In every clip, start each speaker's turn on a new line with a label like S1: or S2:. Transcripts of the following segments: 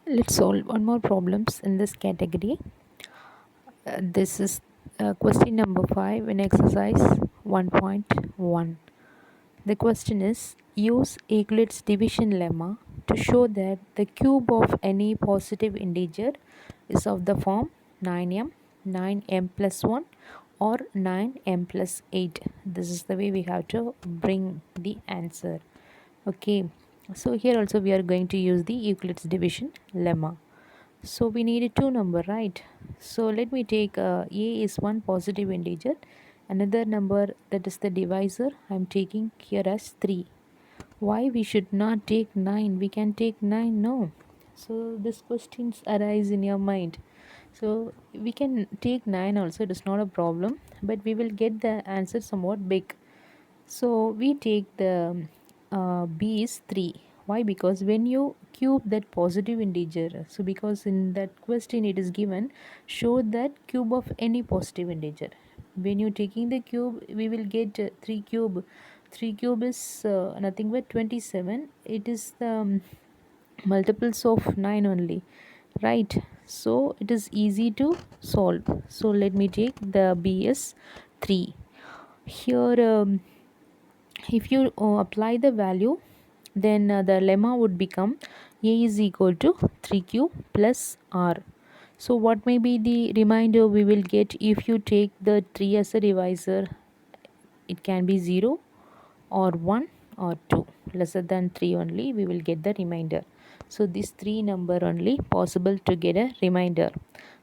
S1: Let's solve one more problems in this category. This is question number 5 in exercise 1.1. The question is, use Euclid's division lemma to show that the cube of any positive integer is of the form 9m, 9m plus 1 or 9m plus 8. This is the way we have to bring the answer. Okay, so here also we are going to use the Euclid's division lemma. So we need a two number, right? So let me take a is one positive integer, another number that is the divisor I'm taking here as 3. Why we should not take 9? We can take 9, no. So these questions arise in your mind. So we can take 9 also, it is not a problem, but we will get the answer somewhat big. So we take the b is 3. Why? Because when you cube that positive integer, so because in that question it is given, show that cube of any positive integer. When you taking the cube, we will get 3 cube. 3 cube is nothing but 27. It is the multiples of 9 only, right? So it is easy to solve. So let me take the b is 3. Here if you apply the value, then the lemma would become a is equal to 3q plus r. So what may be the remainder we will get if you take the 3 as a divisor? It can be 0 or 1 or 2. Lesser than 3 only we will get the remainder. So this 3 number only possible to get a remainder.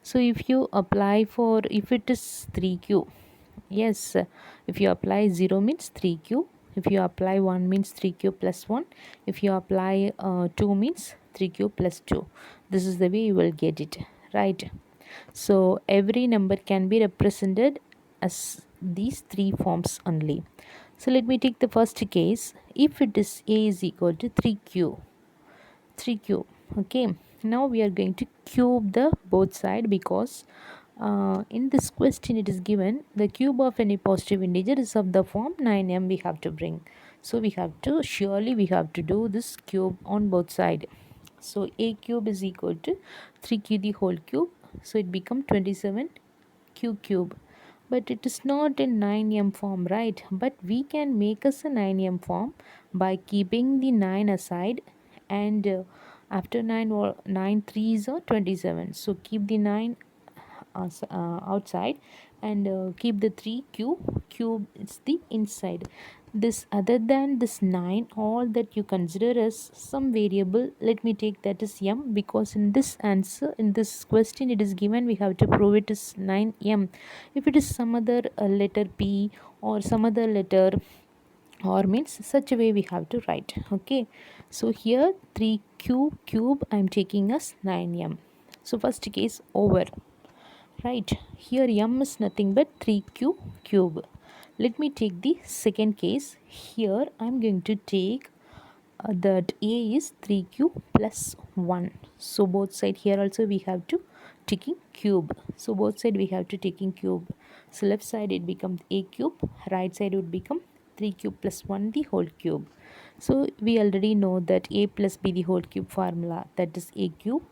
S1: So if you apply for, if it is 3q, yes, if you apply 0 means 3q, if you apply 1 means 3q plus 1, if you apply 2 means 3q plus 2. This is the way you will get it, right? So every number can be represented as these three forms only. So let me take the first case. If it is a is equal to 3q, 3q, okay, now we are going to cube the both side, because in this question it is given the cube of any positive integer is of the form 9m we have to bring. So we have to, surely we have to do this cube on both side. So a cube is equal to 3q the whole cube, so it become 27q cube. But it is not in 9m form, right? But we can make us a 9m form by keeping the 9 aside, and after 9 or 9 threes are 27, so keep the 9 outside, and keep the 3 cube it's the inside. This other than this 9, all that you consider as some variable, let me take that is m, because in this answer, in this question it is given we have to prove it is 9m. If it is some other letter p or some other letter or means, such a way we have to write. Okay, so here 3q cube I'm taking as 9m. So first case over, right? Here m is nothing but 3q cube. Let me take the second case. Here I'm going to take that a is 3q plus 1. So both side here also we have to taking cube. So both side we have to taking cube. So left side it becomes a cube, right side would become 3q plus 1 the whole cube. So we already know that a plus b the whole cube formula, that is a cube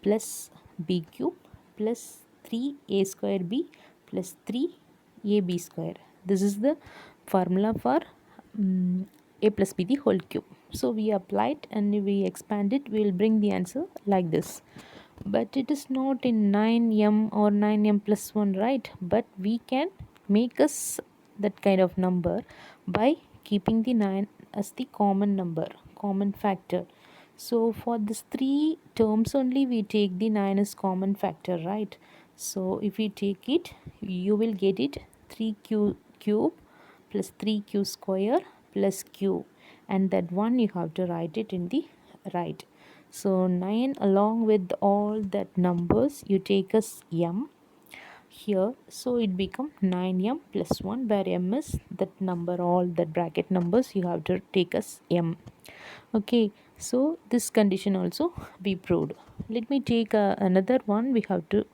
S1: plus b cube plus 3a square b plus 3ab square. This is the formula for a plus b the whole cube. So we apply it and we expand it, we will bring the answer like this. But it is not in 9m or 9m plus 1, right? But we can make us that kind of number by keeping the 9 as the common number, common factor. So for this three terms only we take the 9 as common factor, right? So if we take it, you will get it 3q cube plus 3q square plus q, and that one you have to write it in the right. So 9 along with all that numbers you take as m here, so it become 9m plus 1, where m is that number, all that bracket numbers you have to take as m. Okay, so this condition also be proved. Let me take another one. We have to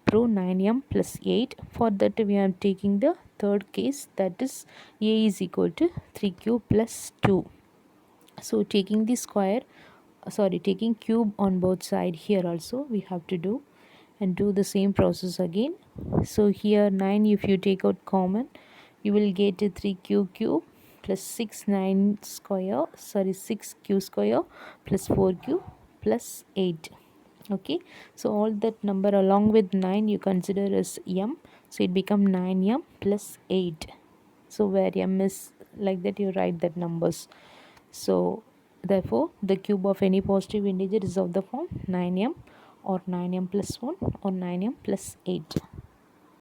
S1: prove 9m plus 8. For that we are taking the third case, that is a is equal to 3q plus 2. So taking the square, taking cube on both side here also we have to do, and do the same process again. So here 9, if you take out common, you will get a 3q cube plus 6 9 square, 6q square plus 4q plus 8. Okay, so all that number along with 9 you consider as m, so it become 9m plus 8. So where m is like that, you write that numbers. So therefore the cube of any positive integer is of the form 9m or 9m plus 1 or 9m plus 8.